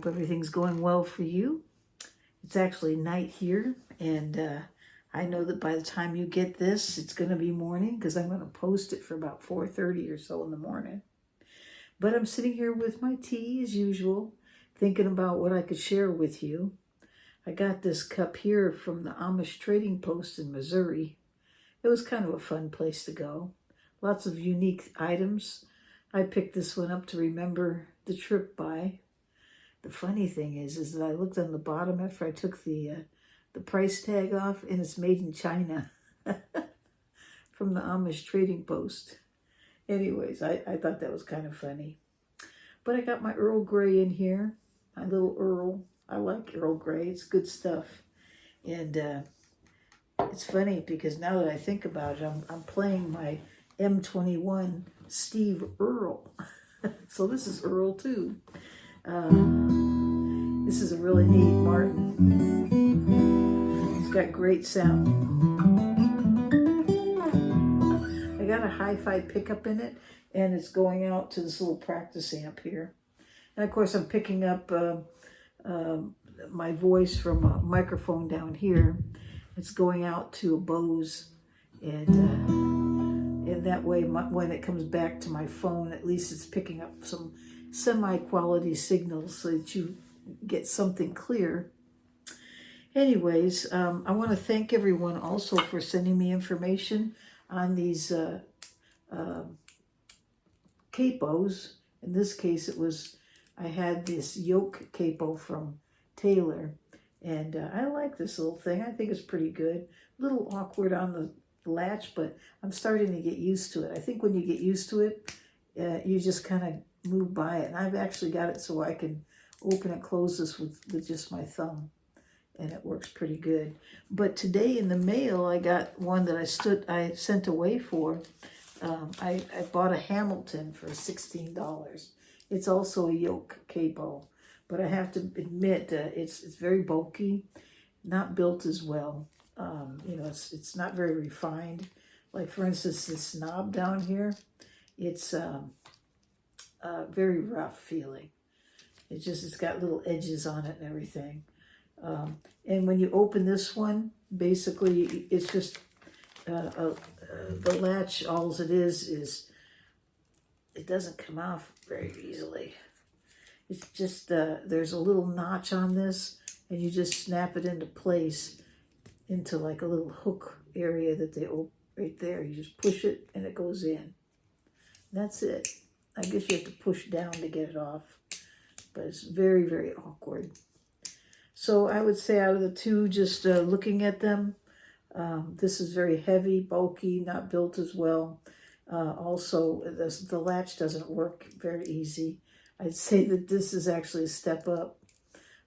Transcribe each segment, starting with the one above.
hope everything's going well for you. It's actually night here, and I know that by the time you get this, it's going to be morning because I'm going to post it for about 4:30 or so in the morning. But I'm sitting here with my tea as usual, thinking about what I could share with you. I got this cup here from the Amish Trading Post in Missouri. It was kind of a fun place to go. Lots of unique items. I picked this one up to remember the trip by. The funny thing is that I looked on the bottom after I took the price tag off, and it's made in China from the Amish Trading Post. Anyways, I thought that was kind of funny. But I got my Earl Grey in here, my little Earle. I like Earl Grey. It's good stuff. And it's funny because now that I think about it, I'm playing my M-21 Steve Earle. So this is Earle too. This is a really neat Martin. It's got great sound. I got a hi-fi pickup in it, and it's going out to this little practice amp here. And of course I'm picking up my voice from a microphone down here. It's going out to a Bose, and that way when it comes back to my phone, at least it's picking up some semi-quality signals so that you get something clear. Anyways, I want to thank everyone also for sending me information on these capos. In this case, I had this yolk capo from Taylor, and I like this little thing. I think it's pretty good. A little awkward on the latch, but I'm starting to get used to it. I think when you get used to it, you just kind of move by it. And I've actually got it so I can open and close this with just my thumb, and it works pretty good. But today in the mail, I got one that I sent away for. I bought a Hamilton for $16. It's also a yolk capo, but I have to admit it's very bulky, not built as well. It's not very refined. Like for instance, this knob down here, it's very rough feeling. It's got little edges on it and everything. And when you open this one, basically it's just the latch. All it is it doesn't come off very easily. It's just there's a little notch on this, and you just snap it into place into like a little hook area that they open right there. You just push it and it goes in. That's it. I guess you have to push down to get it off, but it's very, very awkward. So I would say out of the two, just looking at them, this is very heavy, bulky, not built as well. Also, the latch doesn't work very easy. I'd say that this is actually a step up.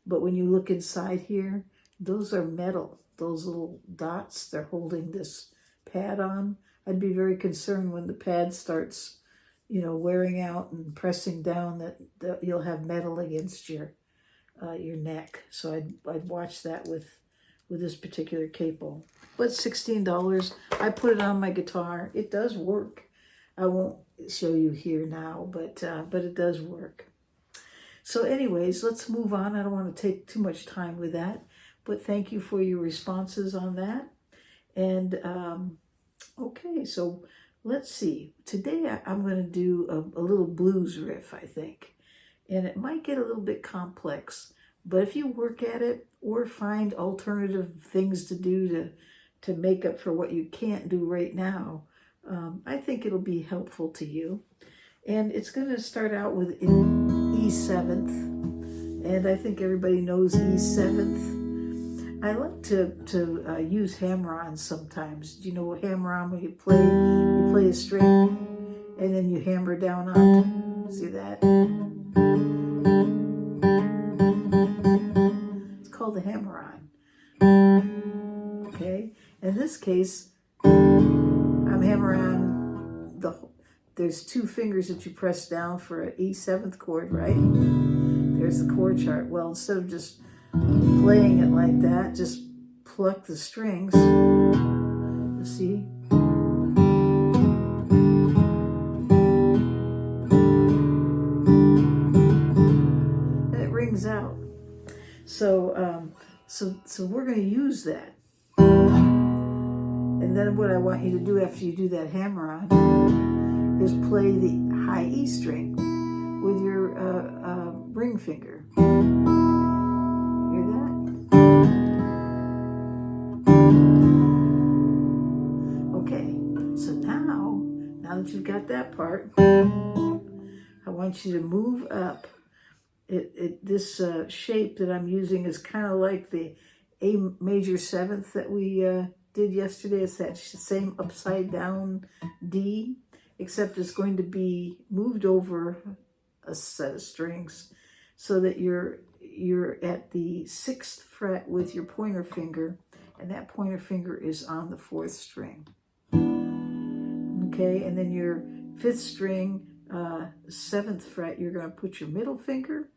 But when you look inside here, those are metal. Those little dots, they're holding this pad on. I'd be very concerned when the pad starts, wearing out and pressing down, that you'll have metal against your neck. So I'd watch that with this particular capo. But $16. I put it on my guitar. It does work. I won't show you here now, but it does work. So anyways, let's move on. I don't want to take too much time with that, but thank you for your responses on that. And okay, so let's see. Today I'm going to do a little blues riff, I think. And it might get a little bit complex, but if you work at it or find alternative things to do to make up for what you can't do right now, I think it'll be helpful to you. And it's going to start out with E7th, and I think everybody knows E7th. I like to use hammer-ons sometimes. Do you know hammer-on when you play a string and then you hammer down on it? See that? It's called a hammer-on. Okay? In this case, I'm hammering on there's two fingers that you press down for an E7th chord, right? There's the chord chart. Well, instead of just playing it like that, just pluck the strings. You see? And it rings out. So we're going to use that. And then what I want you to do after you do that hammer-on is play the high E string with your ring finger. Hear that? Okay, so now that you've got that part, I want you to move up. This shape that I'm using is kind of like the A major 7th that we did yesterday. It's that same upside down D, except it's going to be moved over a set of strings so that you're at the 6th fret with your pointer finger, and that pointer finger is on the 4th string. Okay, and then your 5th string, 7th fret, you're going to put your middle finger,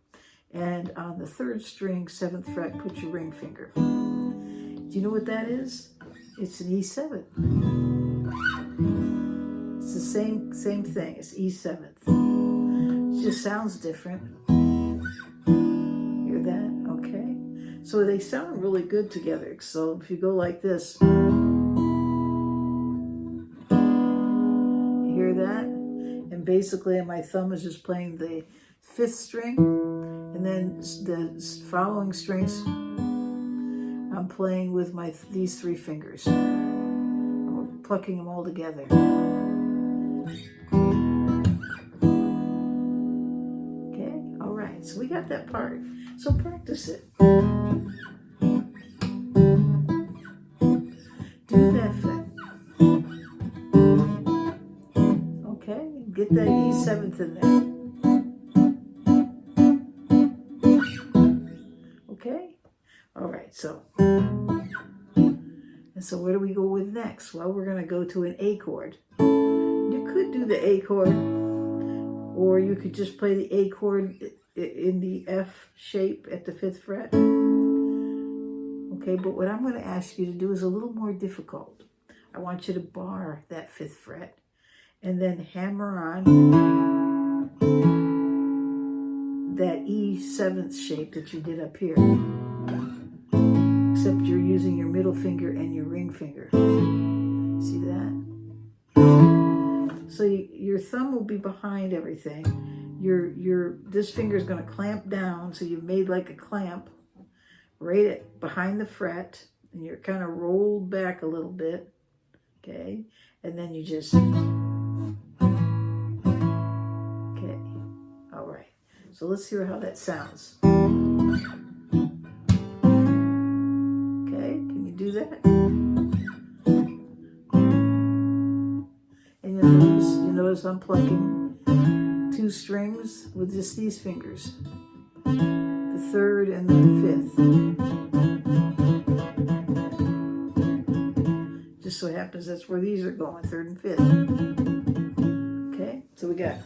and on the 3rd string, 7th fret, put your ring finger. Do you know what that is? It's an E7. It's the same thing. It's E7th. It just sounds different. Hear that? Okay. So they sound really good together. So if you go like this, you hear that? And basically my thumb is just playing the 5th string, and then the following strings I'm playing with these 3 fingers. I'm plucking them all together. Okay, all right, so we got that part. So practice it. Do that thing. Okay, get that E7th in there. Okay, all right, so where do we go with next? Well, we're going to go to an A chord. You could do the A chord, or you could just play the A chord in the F shape at the 5th fret. Okay, but what I'm going to ask you to do is a little more difficult. I want you to bar that 5th fret and then hammer on that E7th shape that you did up here. Except you're using your middle finger and your ring finger. See that? So your thumb will be behind everything. This finger is going to clamp down, so you've made like a clamp right behind the fret, and you're kind of rolled back a little bit. Okay, and then you just. Okay, all right. So let's hear how that sounds. Do that, and you notice I'm plucking 2 strings with just these fingers, the 3rd and the 5th. Just so happens that's where these are going, 3rd and 5th. Okay, so we got.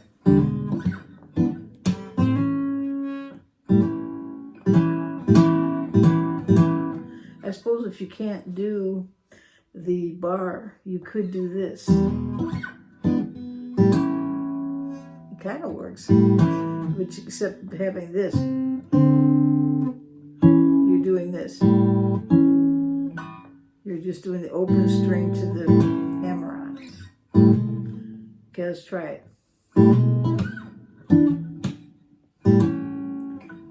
I suppose if you can't do the bar, you could do this. It kind of works, which except having this, you're doing this. You're just doing the open string to the hammer-on. Okay, let's try it.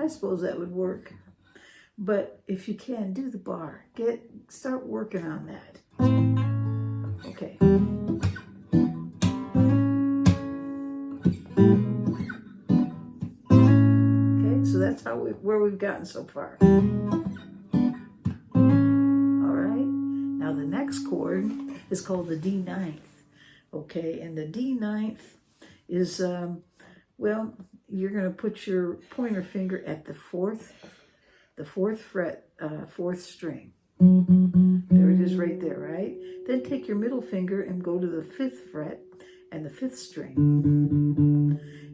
I suppose that would work. But if you can, do the bar. Start working on that. Okay. Okay, so that's where we've gotten so far. All right. Now the next chord is called the D9th. Okay, and the D9th is well, you're going to put your pointer finger at the 4th fret, 4th string. There it is right there, right? Then take your middle finger and go to the 5th fret and the 5th string.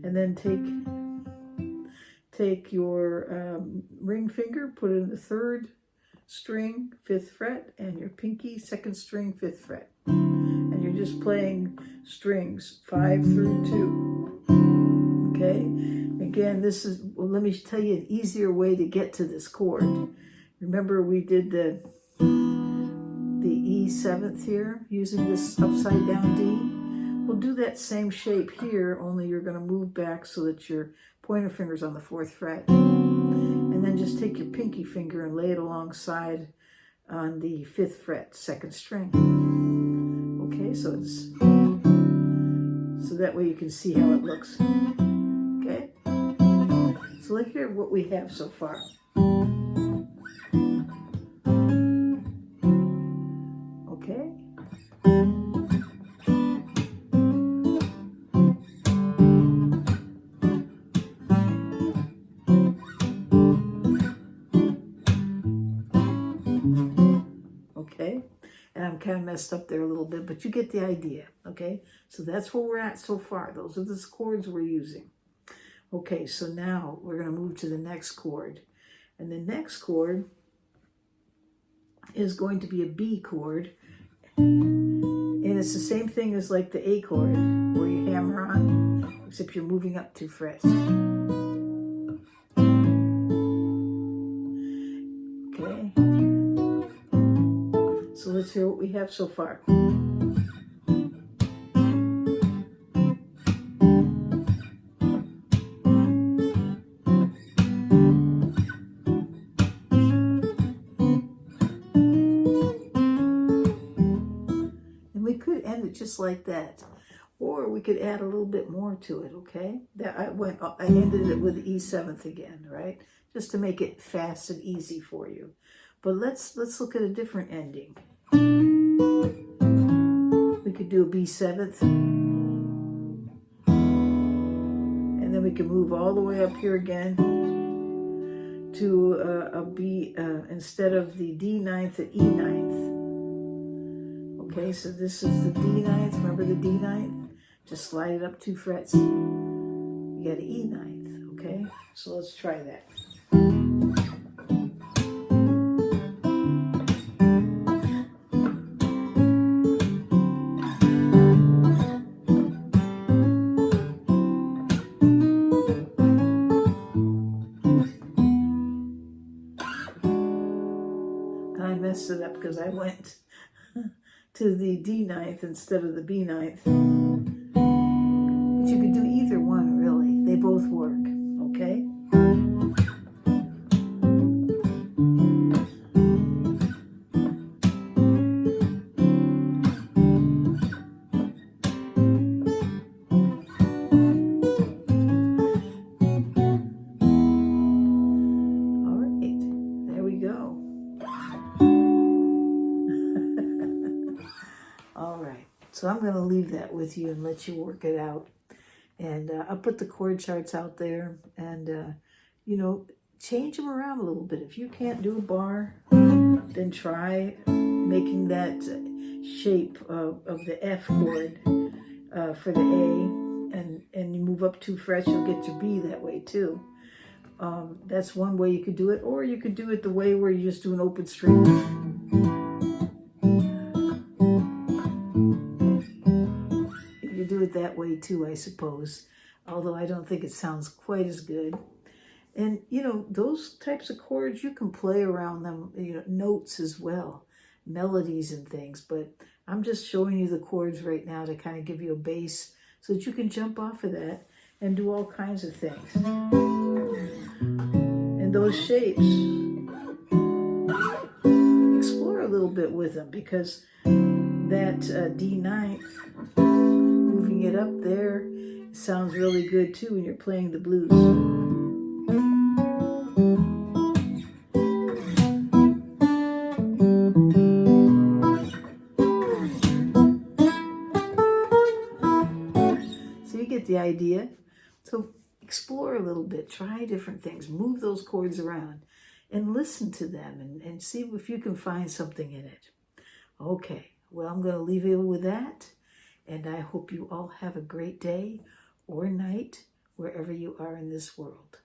And then take your ring finger, put it in the 3rd string, 5th fret, and your pinky, 2nd string, 5th fret. And you're just playing strings 5 through 2. Okay? Again, this is a let me tell you an easier way to get to this chord. Remember we did the E7th here using this upside down D? We'll do that same shape here, only you're going to move back so that your pointer finger's on the 4th fret. And then just take your pinky finger and lay it alongside on the 5th fret, 2nd string. Okay, so that way you can see how it looks. Okay? So let's hear what we have so far. Okay? Okay? And I'm kind of messed up there a little bit, but you get the idea, okay? So that's where we're at so far. Those are the chords we're using. Okay, so now we're going to move to the next chord. And the next chord is going to be a B chord. And it's the same thing as like the A chord, where you hammer on, except you're moving up 2 frets. Okay. So let's hear what we have so far. Just like that, or we could add a little bit more to it. Okay, that I ended it with E7th again, right, just to make it fast and easy for you. But let's look at a different ending. We could do a B7th, and then we can move all the way up here again to a B instead of the D9th at E9th. Okay, so this is the D9th. Remember the D9th? Just slide it up 2 frets. You got an E9th, okay? So let's try that. I messed it up because I went to the D9th instead of the B9th. But you could do either one, really. They both work, okay? All right, there we go. All right, so I'm going to leave that with you and let you work it out. And I'll put the chord charts out there and, you know, change them around a little bit. If you can't do a bar, then try making that shape of the F chord for the A, and you move up 2 frets, you'll get your B that way too. That's one way you could do it, or you could do it the way where you just do an open string. Do it that way too, I suppose, although I don't think it sounds quite as good. And you know, those types of chords, you can play around them, you know, notes as well, melodies and things, but I'm just showing you the chords right now to kind of give you a base so that you can jump off of that and do all kinds of things. And those shapes, explore a little bit with them, because that D9th, moving it up there, sounds really good too when you're playing the blues. So you get the idea. So explore a little bit, try different things, move those chords around and listen to them and see if you can find something in it. Okay, well, I'm going to leave you with that. And I hope you all have a great day or night wherever you are in this world.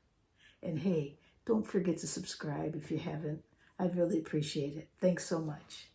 And hey, don't forget to subscribe if you haven't. I'd really appreciate it. Thanks so much.